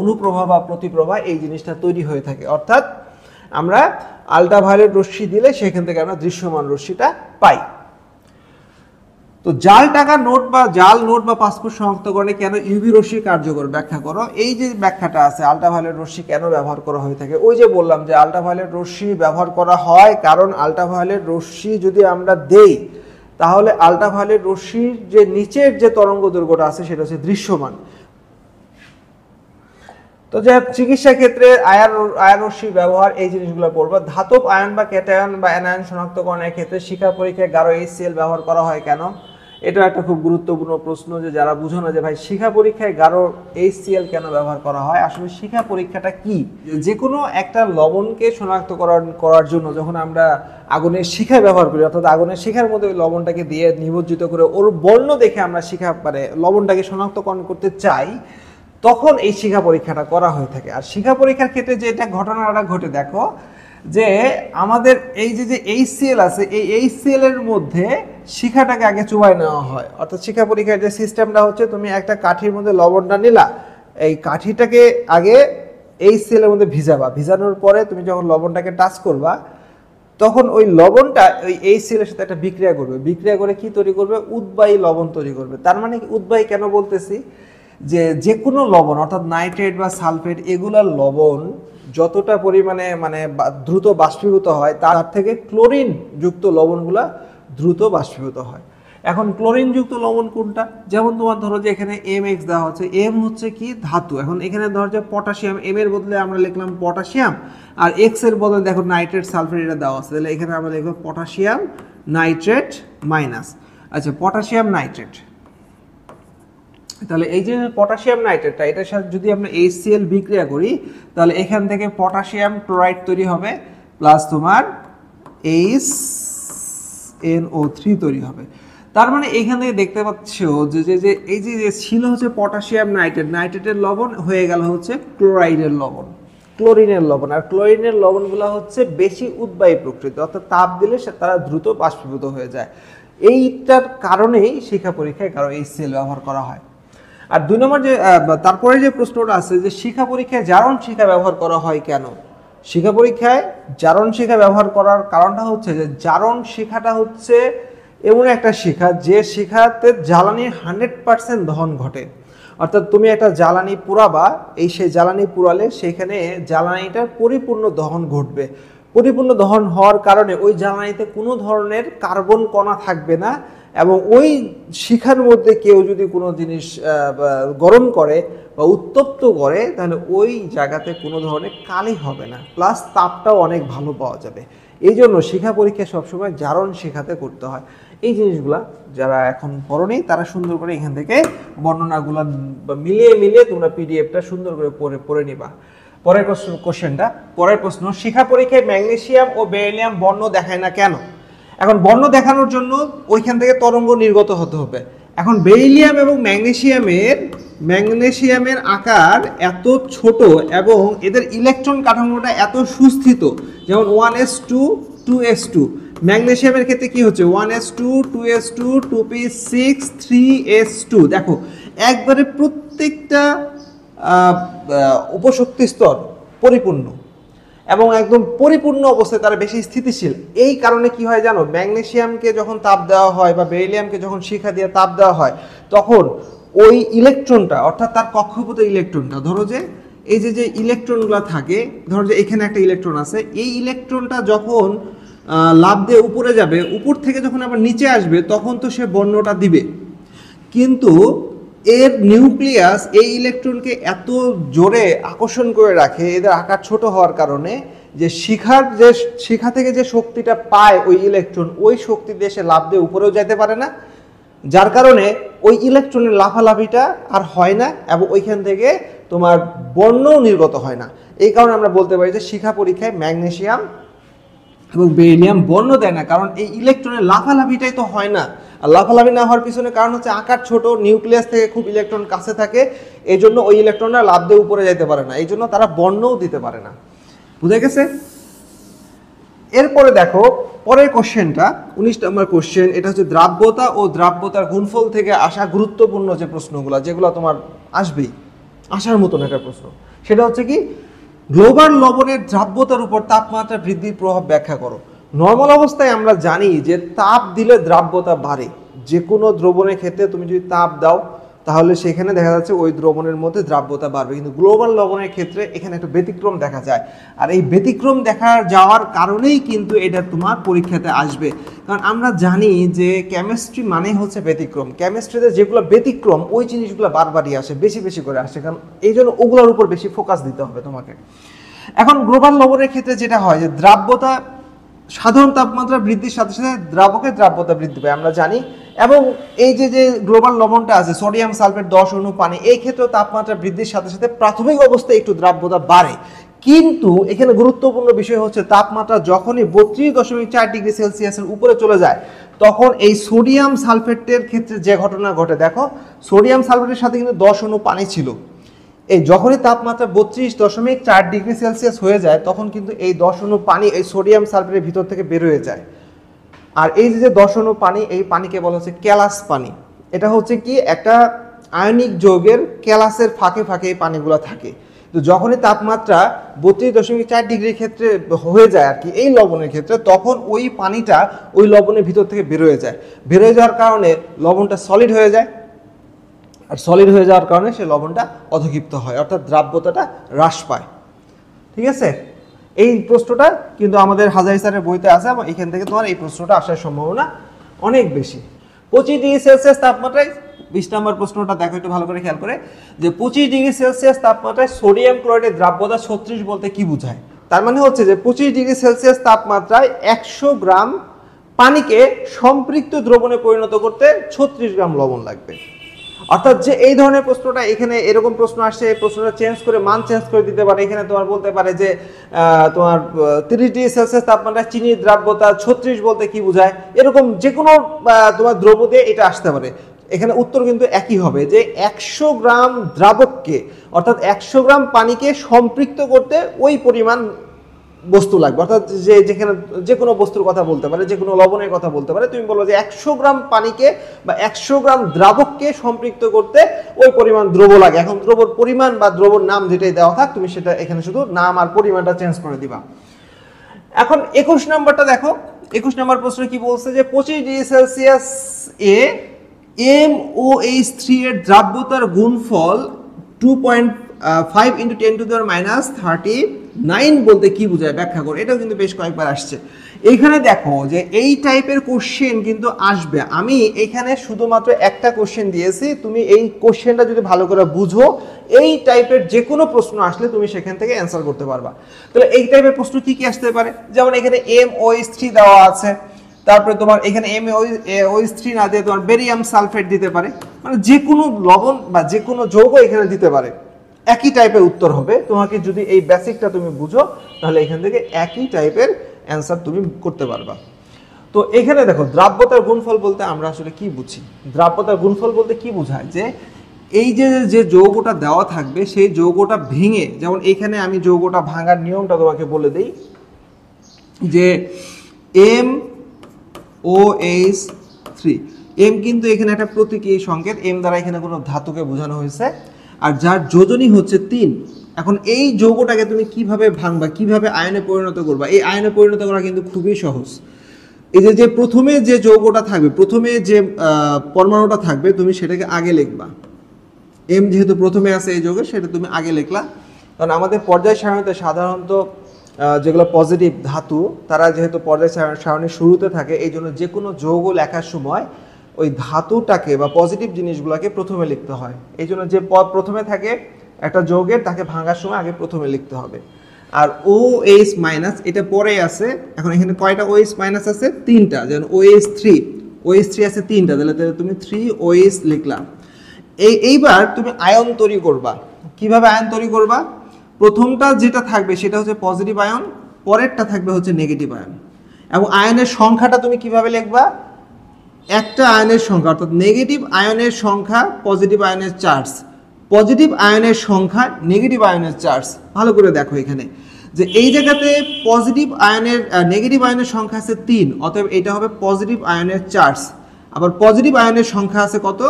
অনুপ্রভা বা প্রতিপ্রভা এই জিনিসটা তৈরি হয়ে থাকে। অর্থাৎ আমরা আল্ট্রাভায়োলেট রশ্মি দিলে সেখান থেকে আমরা দৃশ্যমান রশ্মিটা পাই। তো জাল টাকা নোট বা জাল নোট বা পাসপোর্ট শনাক্তকরণে কেন ইউভি রশ্মি কার্যকর, ব্যাখ্যা করো। এই যে ব্যাখ্যাটা আছে আল্ট্রাভায়োলেট রশ্মি কেন ব্যবহার করা হয়ে থাকে, ওই যে বললাম যে আল্ট্রাভায়োলেট রশ্মি ব্যবহার করা হয় কারণ আল্ট্রাভায়োলেট রশ্মি যদি আমরা দেই তাহলে আল্ট্রাভায়োলেট রশ্মির যে নিচের যে তরঙ্গ দৈর্ঘ্যটা আছে সেটা হচ্ছে দৃশ্যমান। তো যে চিকিৎসা ক্ষেত্রে আয়ন রশ্মির ব্যবহার, এই জিনিসগুলো পড়বো। ধাতব আয়ন বা ক্যাটায়ন বা অ্যানায়ন শনাক্তকরণের ক্ষেত্রে শিখা পরীক্ষায় গাঢ় HCl ব্যবহার করা হয় কেন? এটা একটা খুব গুরুত্বপূর্ণ প্রশ্ন, যে যারা বুঝো না যে ভাই শিখা পরীক্ষায় গাঢ় HCl কেন ব্যবহার করা হয়। আসলে শিখা পরীক্ষাটা কি, যে কোনো একটা লবণকে শনাক্তকরণ করার জন্য যখন আমরা আগুনের শিখা ব্যবহার করি, অর্থাৎ আগুনের শিখার মধ্যে ওই লবণটাকে দিয়ে নিমজ্জিত করে ওর বর্ণ দেখে আমরা শিখা মানে লবণটাকে শনাক্তকরণ করতে চাই, তখন এই শিখা পরীক্ষাটা করা হয়ে থাকে। আর শিখা পরীক্ষার ক্ষেত্রে যে এটা ঘটনাটা ঘটে, দেখো যে আমাদের এই যে HCl আছে, এই HCl এর মধ্যে শিখাটাকে আগে চুবাই নেওয়া হয়। অর্থাৎ শিখা পরীক্ষার যে সিস্টেমটা হচ্ছে, তুমি একটা কাঠির মধ্যে লবণটা নিলা, এই কাঠিটাকে আগে HCl এর মধ্যে ভিজাবা, ভিজানোর পরে তুমি যখন লবণটাকে টাচ করবা, তখন ওই লবণটা ওই HCl এর সাথে একটা বিক্রিয়া করবে, বিক্রিয়া করে কি তৈরি করবে? উদ্বায়ী লবণ তৈরি করবে। তার মানে উদ্বায়ী কেন বলতেছি, যে কোনো লবণ অর্থাৎ নাইট্রেট বা সালফেট, এগুলার লবণ যতটা পরিমাণে মানে দ্রুত বাষ্পীভূত হয়, তার থেকে ক্লোরিন যুক্ত লবণগুলা দ্রুত বাষ্পীভূত হয়। এখন ক্লোরিন যুক্ত লবণ কোনটা? যেমন তোমার ধরো যে এখানে MX দেওয়া হচ্ছে, M হচ্ছে কি ধাতু। এখন এখানে ধরো যে পটাশিয়াম, M এর বদলে আমরা লিখলাম পটাশিয়াম, আর X এর বদলে দেখো নাইট্রেট সালফেট এটা দেওয়া আছে, তাহলে এখানে আমরা লিখবো পটাশিয়াম নাইট্রেট মাইনাস। আচ্ছা, পটাশিয়াম নাইট্রেট, তাহলে এই যে পটাশিয়াম নাইট্রেটটা, এটার সাথে যদি আমরা HCl বিক্রিয়া করি, তাহলে এখান থেকে পটাশিয়াম ক্লোরাইড তৈরি হবে, প্লাস তোমার HNO3 তৈরি হবে। তার মানে এখান থেকে দেখতে পাচ্ছ যে এই যে ছিল হচ্ছে পটাশিয়াম নাইট্রেট, নাইট্রেটের লবণ হয়ে গেল হচ্ছে ক্লোরাইডের লবণ, ক্লোরিনের লবণ। আর ক্লোরিনের লবণগুলো হচ্ছে বেশি উদ্বায়ী প্রকৃতি, অর্থাৎ তাপ দিলে তারা দ্রুত বাষ্পীভূত হয়ে যায়। এইটার কারণেই শিখা পরীক্ষায় গাঢ় HCl ব্যবহার করা হয়। আর 2 নম্বর যে তারপরে যে প্রশ্নটা আছে, যে শিখা পরীক্ষায় জারণ শিখা ব্যবহার করা হয় কেন? শিখা পরীক্ষায় জারণ শিখা ব্যবহার করার কারণটা হচ্ছে যে জারণ শিখাটা হচ্ছে এমন একটা শিখা, যে শিখাতে জ্বালানির 100% দহন ঘটে। অর্থাৎ তুমি একটা জ্বালানি পুরাবা, সেই জ্বালানি পুরালে সেখানে জ্বালানিটার পরিপূর্ণ দহন ঘটবে। পরিপূর্ণ দহন হওয়ার কারণে ওই জ্বালানিতে কোনো ধরনের কার্বন কণা থাকবে না, এবং ওই শিখার মধ্যে কেউ যদি কোনো জিনিস গরম করে বা উত্তপ্ত করে, তাহলে ওই জায়গাতে কোনো ধরনের কালি হবে না, প্লাস তাপটাও অনেক ভালো পাওয়া যাবে। এই জন্য শিখা পরীক্ষা সবসময় জারণ শিখাতে করতে হয়। এই জিনিসগুলা যারা এখন পড়োনি, তারা সুন্দর করে এখান থেকে বর্ণনাগুলো মিলিয়ে মিলিয়ে তোমরা পিডিএফটা সুন্দর করে পড়ে নিবা। পরের কোশ্চেনটা, পরের প্রশ্ন, শিখা পরীক্ষায় ম্যাগনেসিয়াম ও বেরিলিয়াম বর্ণ দেখায় না কেন? এখন বর্ণ দেখানোর জন্য ওইখান থেকে তরঙ্গ নির্গত হতে হবে। এখন বেরিলিয়াম এবং ম্যাগনেসিয়ামের আকার এত ছোট এবং এদের ইলেকট্রন কাঠামোটা এত সুস্থিত, যেমন 1s2 2s2। ম্যাগনেসিয়ামের ক্ষেত্রে কি হচ্ছে? 1s2 2s2 2p6 3s2। দেখো একবারে প্রত্যেকটা উপশক্তি স্তর পরিপূর্ণ এবং একদম পরিপূর্ণ অবস্থায় তারা বেশি স্থিতিশীল। এই কারণে কি হয় জানো, ম্যাগনেসিয়ামকে যখন তাপ দেওয়া হয় বা বেরিলিয়ামকে যখন শিখা দিয়ে তাপ দেওয়া হয়, তখন ওই ইলেকট্রনটা অর্থাৎ তার কক্ষপথ ইলেকট্রনটা, ধরো যে এই যে ইলেকট্রনগুলো থাকে, ধরো যে এখানে একটা ইলেকট্রন আছে, এই ইলেকট্রনটা যখন লাফ দিয়ে উপরে যাবে, উপর থেকে যখন আবার নিচে আসবে, তখন তো সে বর্ণটা দিবে। কিন্তু এর নিউক্লিয়াস এই ইলেকট্রনকে এত জোরে আকর্ষণ করে রাখে, এদের আকার ছোট হওয়ার কারণে, যে শিখা থেকে যে শক্তিটা পায় ওই ইলেকট্রন, ওই শক্তি দিয়ে সে লাফ দিয়ে উপরেও যেতে পারে না, যার কারণে ওই ইলেকট্রনের লাফালাফিটা আর হয় না, এবং ওইখান থেকে তোমার বর্ণও নির্গত হয় না। এই কারণে আমরা বলতে পারি যে শিখা পরীক্ষায় ম্যাগনেসিয়াম এবং বেরিলিয়াম বর্ণ দেয় না, কারণ এই ইলেকট্রনের লাফালাফিটাই তো হয় না। আর লাফালাফি না হওয়ার পিছনে কারণ হচ্ছে আকার ছোট, নিউক্লিয়াস থেকে খুব ইলেকট্রন কাছে থাকে, এই জন্য ওই ইলেকট্রনরা লাফ দিয়ে উপরে যেতে পারে না, এই জন্য তারা বর্ণও দিতে পারে না। বুঝে গেছে? এরপরে দেখো পরের কোশ্চেনটা, 19 নম্বর কোশ্চেন। এটা হচ্ছে দ্রাব্যতা ও দ্রাব্যতার গুণফল থেকে আসা গুরুত্বপূর্ণ যে প্রশ্নগুলো, যেগুলো তোমার আসবেই, আসার মতন একটা প্রশ্ন। সেটা হচ্ছে কি, গ্লোবাল লবণের দ্রাব্যতার উপর তাপমাত্রা বৃদ্ধির প্রভাব ব্যাখ্যা করো। নর্মাল অবস্থায় আমরা জানি যে তাপ দিলে দ্রাব্যতা বাড়ে। যে কোনো দ্রবণের ক্ষেত্রে তুমি যদি তাপ দাও, তাহলে সেখানে দেখা যাচ্ছে ওই দ্রবণের মধ্যে দ্রাব্যতা বাড়বে। কিন্তু গ্লোবাল লবণের ক্ষেত্রে এখানে একটা ব্যতিক্রম দেখা যায়, আর এই ব্যতিক্রম দেখা যাওয়ার কারণেই কিন্তু এটা তোমার পরীক্ষাতে আসবে। কারণ আমরা জানি যে কেমিস্ট্রি মানেই হচ্ছে ব্যতিক্রম, কেমিস্ট্রিতে যেগুলো ব্যতিক্রম ওই জিনিসগুলো বারবারই আসে, বেশি বেশি করে আসে, কারণ এই জন্য ওগুলোর উপর বেশি ফোকাস দিতে হবে তোমাকে। এখন গ্লোবাল লবণের ক্ষেত্রে যেটা হয় যে দ্রাব্যতা সাধারণ তাপমাত্রা বৃদ্ধির সাথে সাথে দ্রাবকের দ্রাব্যতা বৃদ্ধি পায় আমরা জানি, এবং এই যে গ্লোবাল লবণটা আছে সোডিয়াম সালফেট 10 অণু পানি, এই ক্ষেত্রে তাপমাত্রা বৃদ্ধির সাথে সাথে প্রাথমিক অবস্থায় একটু দ্রাব্যতা বাড়ে। কিন্তু এখানে গুরুত্বপূর্ণ বিষয় হচ্ছে তাপমাত্রা যখনই 32.4 ডিগ্রি সেলসিয়াসের উপরে চলে যায় তখন এই সোডিয়াম সালফেটের ক্ষেত্রে যে ঘটনা ঘটে, দেখো সোডিয়াম সালফেটের সাথে কিন্তু 10 অণু পানি ছিল, এই যখনই তাপমাত্রা 32.4 ডিগ্রি সেলসিয়াস হয়ে যায় তখন কিন্তু এই 10 অণু পানি এই সোডিয়াম সালফেটের ভিতর থেকে বের হয়ে যায়। আর এই যে 10 অণু পানি, এই পানিকে বলা হচ্ছে ক্যালাস পানি। এটা হচ্ছে কি একটা আয়নিক যৌগের ক্যালাসের ফাঁকে ফাঁকে এই পানিগুলো থাকে। তো যখনই তাপমাত্রা 32.4 ডিগ্রির ক্ষেত্রে হয়ে যায় আর কি এই লবণের ক্ষেত্রে, তখন ওই পানিটা ওই লবণের ভিতর থেকে বের হয়ে যায়। বের হয়ে যাওয়ার কারণে লবণটা সলিড হয়ে যায়, আর সলিড হয়ে যাওয়ার কারণে সে লবণটা অধক্ষিপ্ত হয়, অর্থাৎ দ্রাব্যতাটা হ্রাস পায়। ঠিক আছে, এই প্রশ্নটা কিন্তু আমাদের হাজারি স্যারের বইতে আছে এবং এখান থেকে তোমার এই প্রশ্নটা আসার সম্ভাবনা অনেক বেশি। 25 ডিগ্রি সেলসিয়াস তাপমাত্রায় 20 নম্বর প্রশ্নটা দেখো একটু ভালো করে খেয়াল করে, যে 25 ডিগ্রি সেলসিয়াস তাপমাত্রায় সোডিয়াম ক্লোরাইডের দ্রাব্যতা 36 বলতে কি বোঝায়। তার মানে হচ্ছে যে 25 ডিগ্রি সেলসিয়াস তাপমাত্রায় 100 গ্রাম পানিকে সম্পৃক্ত দ্রবণে পরিণত করতে 36 গ্রাম লবণ লাগবে। অর্থাৎ যে এই ধরনের প্রশ্নটা এখানে এরকম প্রশ্ন আসছে, এই প্রশ্নটা চেঞ্জ করে মান চেঞ্জ করে দিতে পারে। এখানে তোমার বলতে পারে যে তোমার 30 ডিগ্রি সেলসিয়াস তাপমাত্রায় চিনির দ্রাব্যতা 36 বলতে কি বোঝায়, এরকম যে কোনো তোমার দ্রব্য দিয়ে এটা আসতে পারে। এখানে উত্তর কিন্তু একই হবে, যে 100 গ্রাম দ্রাবককে অর্থাৎ 100 গ্রাম পানিকে সম্পৃক্ত করতে ওই পরিমাণ বস্তু লাগবে। অর্থাৎ যে যেখানে যে কোনো বস্তুর কথা বলতে পারে, যে কোনো লবণের কথা বলতে পারে, তুমি বলবো যে 100 গ্রাম পানিকে বা 100 গ্রাম দ্রাবককে সম্পৃক্ত করতে ওই পরিমাণ দ্রব্য লাগে। এখন দ্রব্যর পরিমাণ বা দ্রব্যর নাম যেটাই দেওয়া থাক, তুমি সেটা এখানে শুধু নাম আর পরিমাণটা চেঞ্জ করে দিবা। এখন 21 নম্বরটা দেখো, 21 নম্বর প্রশ্ন কি বলছে, যে 25 ডিগ্রি সেলসিয়াস এ MOH3 এর দ্রাব্যতার গুণফল 2.5 × 10⁻39 বলতে কি বোঝায়, ব্যাখ্যা করো। এটাও কিন্তু বেশ কয়েকবার আসছে। এইখানে দেখো যে এই টাইপের কোশ্চেন কিন্তু আসবে। আমি এখানে শুধুমাত্র একটা কোশ্চেন দিয়েছি, তুমি এই কোশ্চেনটা যদি ভালো করে বুঝো, এই টাইপের যে কোনো প্রশ্ন আসলে তুমি সেখান থেকে অ্যান্সার করতে পারবা। তাহলে এই টাইপের প্রশ্ন কি কি আসতে পারে, যেমন এখানে MOH3 দেওয়া আছে, তারপরে তোমার এখানে MOH3 না দিয়ে তোমার বেরিয়াম সালফেট দিতে পারে, মানে যে কোনো লবণ বা যে কোনো যৌগ এখানে দিতে পারে। একই টাইপের উত্তর হবে, তোমাকে যদি এই বেসিকটা তুমি বুঝো তাহলে এখান থেকে একই টাইপের অ্যান্সার তুমি করতে পারবা। তো এখানে দেখো দ্রাব্যতার গুণফল বলতে আমরা আসলে কি বুঝি, দ্রাব্যতার গুণফল বলতে কি বোঝায়, যে এই যে যৌগটা দেওয়া থাকবে সেই যৌগটা ভেঙে, যেমন এখানে আমি যৌগটা ভাঙার নিয়মটা তোমাকে বলে দেই, যে MOH3 M কিন্তু এখানে একটা প্রতীকী সংকেত, M দ্বারা এখানে কোনো ধাতুকে বোঝানো হয়েছে, আর যার যোজনী হচ্ছে 3। এখন এই যৌগটাকে তুমি কিভাবে ভাঙবা, কিভাবে আয়নে পরিণত করবা, এই আয়নে পরিণত করা কিন্তু খুবই সহজ। এই যে প্রথমে যে যৌগটা থাকবে, প্রথমে যে পরমাণুটা থাকবে, তুমি সেটাকে আগে লিখবা। M যেহেতু প্রথমে আছে এই যৌগের, সেটা তুমি আগে লিখলা। কারণ আমাদের পর্যায় সারণীতে সাধারণত যেগুলো পজিটিভ ধাতু, তারা যেহেতু পর্যায় সারণীর শুরুতে থাকে, এই জন্য যে কোনো যৌগ লেখার সময় ওই ধাতুটাকে বা পজিটিভ জিনিসগুলোকে প্রথমে লিখতে হয়। এই জন্য যে পদ প্রথমে থাকে একটা যৌগের, তাকে ভাঙার সময় আগে প্রথমে লিখতে হবে। আর OH- এটা পরে আছে। এখন এখানে কয়টা OH- আছে, 3টা। যেমন OH3 আছে 3টা, তাহলে তুমি 3OH লিখলাম। এইবার তুমি আয়ন তৈরি করবা। কিভাবে আয়ন তৈরি করবা, প্রথমটা যেটা থাকবে সেটা হচ্ছে পজিটিভ আয়ন, পরেরটা থাকবে হচ্ছে নেগেটিভ আয়ন। এবং আয়নের সংখ্যাটা তুমি কিভাবে লিখবা, একটা আয়নের সংখ্যা অর্থাৎ নেগেটিভ আয়নের সংখ্যা পজিটিভ আয়নের চার্জ, পজিটিভ আয়নের সংখ্যা নেগেটিভ আয়নের চার্জ। ভালো করে দেখো এখানে যে এই জায়গাতে পজিটিভ আয়নের নেগেটিভ আয়নের সংখ্যা আছে 3, অতএব এটা হবে পজিটিভ আয়নের চার্জ। আবার পজিটিভ আয়নের সংখ্যা আছে কত,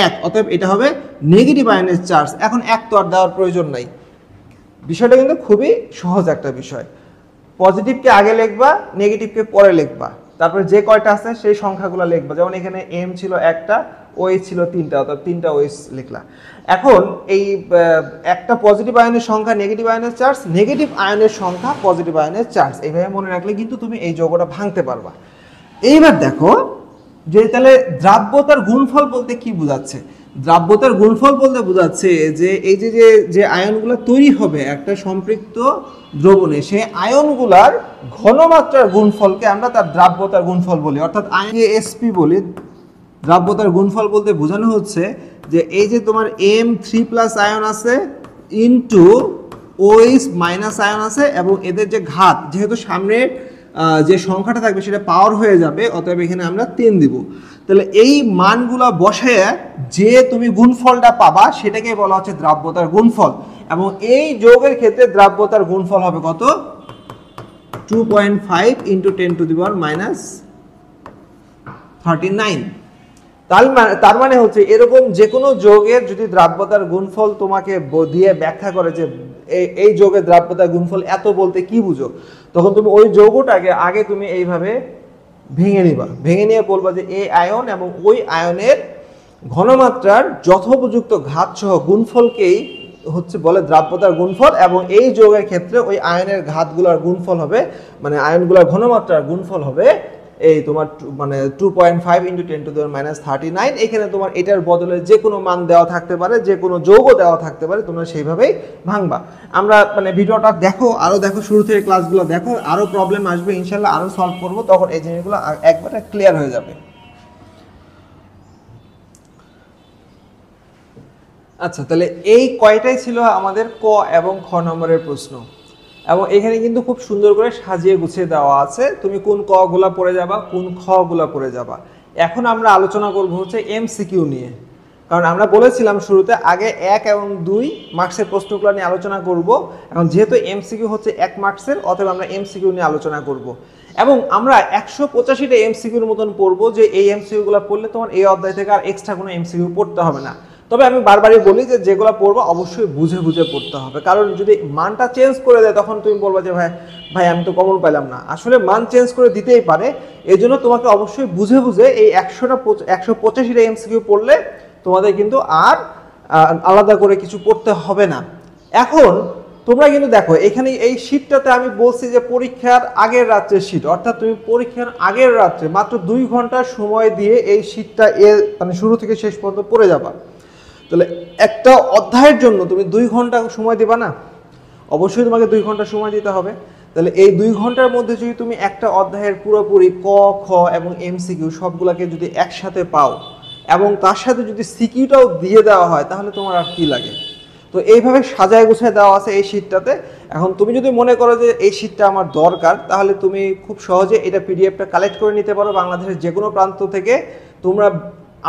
1, অতএব এটা হবে নেগেটিভ আয়নের চার্জ। এখন 1 তো আর দেওয়ার প্রয়োজন নাই, বিষয়টা কিন্তু খুবই সহজ একটা বিষয়। পজিটিভকে আগে লিখবা, নেগেটিভকে পরে লিখবা, তারপরে যে কয়টা আছে সেই সংখ্যাগুলো লিখবা। যেমন এখানে M ছিল 1টা, OH ছিল 3টা, অর্থাৎ 3টা OH লিখলা। এখন এই একটা পজিটিভ আয়নের সংখ্যা নেগেটিভ আয়নের চার্জ, নেগেটিভ আয়নের সংখ্যা পজিটিভ আয়নের চার্জ, এইভাবে মনে রাখলে কিন্তু তুমি এই যৌগটা ভাঙতে পারবা। এইবার দেখো যে তাহলে দ্রাব্যতার গুণফল বলতে কি বোঝাচ্ছে? দ্রাব্যতার গুণফল বলতে বোঝাচ্ছে যে এই যে আয়নগুলো তৈরি হবে একটা সম্পৃক্ত দ্রবণে, সেই আয়নগুলার ঘনমাত্রার গুণফলকে আমরা তার দ্রাব্যতার গুণফল বলি, অর্থাৎ ASP বলি। দ্রাব্যতার গুণফল বলতে বোঝানো হচ্ছে যে এই যে তোমার M3+ আয়ন আছে ইনটু OH মাইনাস আয়ন আছে, এবং এদের যে ঘাত, যেহেতু সামনে যে সংখ্যাটা থাকবে সেটা পাওয়ার হয়ে যাবে, অতএব এখানে আমরা 3 দিব। তাহলে এই মানগুলা বসায় যে তুমি গুণফলটা পাবা সেটাকে বলা হচ্ছে দ্রাব্যতার গুণফল, এবং এই যৌগের ক্ষেত্রে দ্রাব্যতার গুণফল হবে কত? 2.5 × 10⁻39। তার মানে হচ্ছে এরকম যে কোনো যৌগের যদি দ্রাব্যতার গুণফল তোমাকে দিয়ে ব্যাখ্যা করে যে এই যৌগের দ্রাব্যতার গুণফল এত বলতে কি বুঝো, তখন তুমি ওই যৌগটাকে আগে তুমি এইভাবে ভেঙে নিবা, ভেঙে নিয়ে বলবা যে এই আয়ন এবং ওই আয়নের ঘনমাত্রার যথোপযুক্ত ঘাত সহ গুণফলকেই হচ্ছে বলে দ্রাব্যতার গুণফল, এবং এই যৌগের ক্ষেত্রে ওই আয়নের ঘাতগুলোর গুণফল হবে, মানে আয়নগুলোর ঘনমাত্রার গুণফল হবে এই তোমার মানে 2.5 × 10⁻39। এখানে তোমার এটার বদলে যে কোনো মান দেওয়া থাকতে পারে, যে কোনো যৌগ দেওয়া থাকতে পারে, তোমরা সেইভাবেই ভাঙবা। আমরা মানে ভিডিওটা দেখো, আরও দেখো, শুরু থেকে ক্লাসগুলো দেখো, আরও প্রবলেম আসবে ইনশাল্লাহ, আরও সলভ করবো, তখন এই জিনিসগুলো একবারে ক্লিয়ার হয়ে যাবে। আচ্ছা, তাহলে এই কয়টাই ছিল আমাদের ক এবং খ নম্বরের প্রশ্ন, এবং এখানে কিন্তু খুব সুন্দর করে সাজিয়ে গুছিয়ে দেওয়া আছে, তুমি কোন ক গুলা পড়ে যাবা, কোন খ গুলা পড়ে যাবা। এখন আমরা আলোচনা করব হচ্ছে MCQ নিয়ে, কারণ আমরা বলেছিলাম শুরুতে আগে 1 এবং 2 মার্কসের প্রশ্নগুলো নিয়ে আলোচনা করব। এখন যেহেতু MCQ হচ্ছে 1 মার্কসের, অতএব আমরা MCQ নিয়ে আলোচনা করব, এবং আমরা 185টা MCQর মতন পড়বো, যে এই MCQ গুলো পড়লে তোমার এই অধ্যায় থেকে আর এক্সট্রা কোনো MCQ পড়তে হবে না। তবে আমি বারবারই বলি যে যেগুলো পড়বো অবশ্যই বুঝে বুঝে পড়তে হবে, কারণ যদি মানটা চেঞ্জ করে দেয় তখন তুমি বলবা যে ভাই আমি তো কমন পাইলাম না। আসলে মান চেঞ্জ করে দিতেই পারে, এই জন্য তোমাকে অবশ্যই বুঝে বুঝে এই 185টা MCQ পড়লে তোমাদের কিন্তু আর আলাদা করে কিছু পড়তে হবে না। এখন তোমরা কিন্তু দেখো এখানে এই শীটটাতে আমি বলছি যে পরীক্ষার আগের রাত্রের শীট, অর্থাৎ তুমি পরীক্ষার আগের রাত্রে মাত্র 2 ঘন্টা সময় দিয়ে এই শীটটা মানে শুরু থেকে শেষ পর্যন্ত পড়ে যাবা। তাহলে একটা অধ্যায়ের জন্য তুমি 2 ঘন্টা সময় দিবা না? অবশ্যই তোমাকে 2 ঘন্টা সময় দিতে হবে। তাহলে এই 2 ঘন্টার মধ্যে যদি তুমি একটা অধ্যায়ের পুরোপুরি ক, খ এবং MCQ সবগুলোকে যদি একসাথে পাও, এবং তার সাথে যদি সিকিউটাও দিয়ে দেওয়া হয়, তাহলে তোমার আর কি লাগে? তো এইভাবে সাজায় গুছায় দেওয়া আছে এই শীটটাতে। এখন তুমি যদি মনে করো যে এই শীটটা আমার দরকার, তাহলে তুমি খুব সহজে এটা PDFটা কালেক্ট করে নিতে পারো বাংলাদেশের যে কোনো প্রান্ত থেকে। তোমরা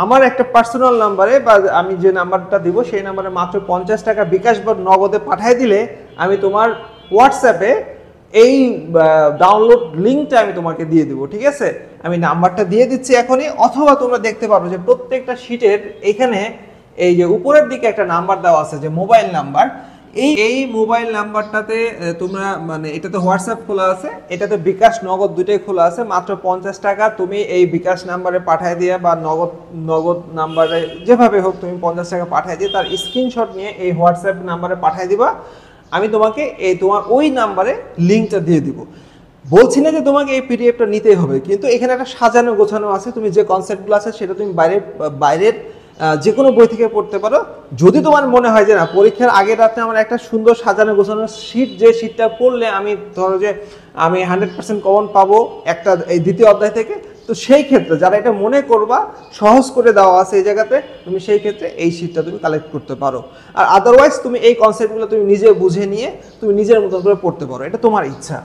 আমার একটা পার্সোনাল নাম্বারে, বা আমি যে নাম্বারটা দিব সেই নাম্বারে মাত্র 50 টাকা বিকাশ বা নগদে পাঠিয়ে দিলে আমি তোমার হোয়াটসঅ্যাপে এই ডাউনলোড লিঙ্কটা আমি তোমাকে দিয়ে দেবো, ঠিক আছে? আমি নাম্বারটা দিয়ে দিচ্ছি এখনই, অথবা তোমরা দেখতে পারো যে প্রত্যেকটা শীটের এখানে এই যে উপরের দিকে একটা নাম্বার দেওয়া আছে যে মোবাইল নাম্বার, এই মোবাইল নাম্বারটাতে তোমরা মানে এটাতে হোয়াটসঅ্যাপ খোলা আছে, এটাতে বিকাশ নগদ দুটোই খোলা আছে। মাত্র 50 টাকা তুমি এই বিকাশ নাম্বারে পাঠিয়ে দিয়ে, বা নগদ নাম্বারে যেভাবে হোক তুমি 50 টাকা পাঠিয়ে দিয়ে তার স্ক্রিনশট নিয়ে এই হোয়াটসঅ্যাপ নাম্বারে পাঠিয়ে দিবা। আমি তোমাকে এই তোমার ওই নাম্বারে লিঙ্কটা দিয়ে দিব। বলছি না যে তোমাকে এই PDFটা নিতেই হবে, কিন্তু এখানে একটা সাজানো গোছানো আছে, তুমি যে কনসেপ্টগুলো আছে সেটা তুমি বাইরের যে কোনো বই থেকে পড়তে পারো। যদি তোমার মনে হয় যে না পরীক্ষার আগের রাতে আমার একটা সুন্দর সাজানো গোছানো শীট, যে শীটটা পড়লে আমি ধরো যে আমি 100% কমন পাবো একটা এই দ্বিতীয় অধ্যায় থেকে, তো সেই ক্ষেত্রে যারা এটা মনে করবা সহজ করে দেওয়া আছে এই জায়গাতে, তুমি সেই ক্ষেত্রে এই শীটটা তুমি কালেক্ট করতে পারো। আর আদারওয়াইজ তুমি এই কনসেপ্টগুলো তুমি নিজে বুঝে নিয়ে তুমি নিজের মতন করে পড়তে পারো, এটা তোমার ইচ্ছা।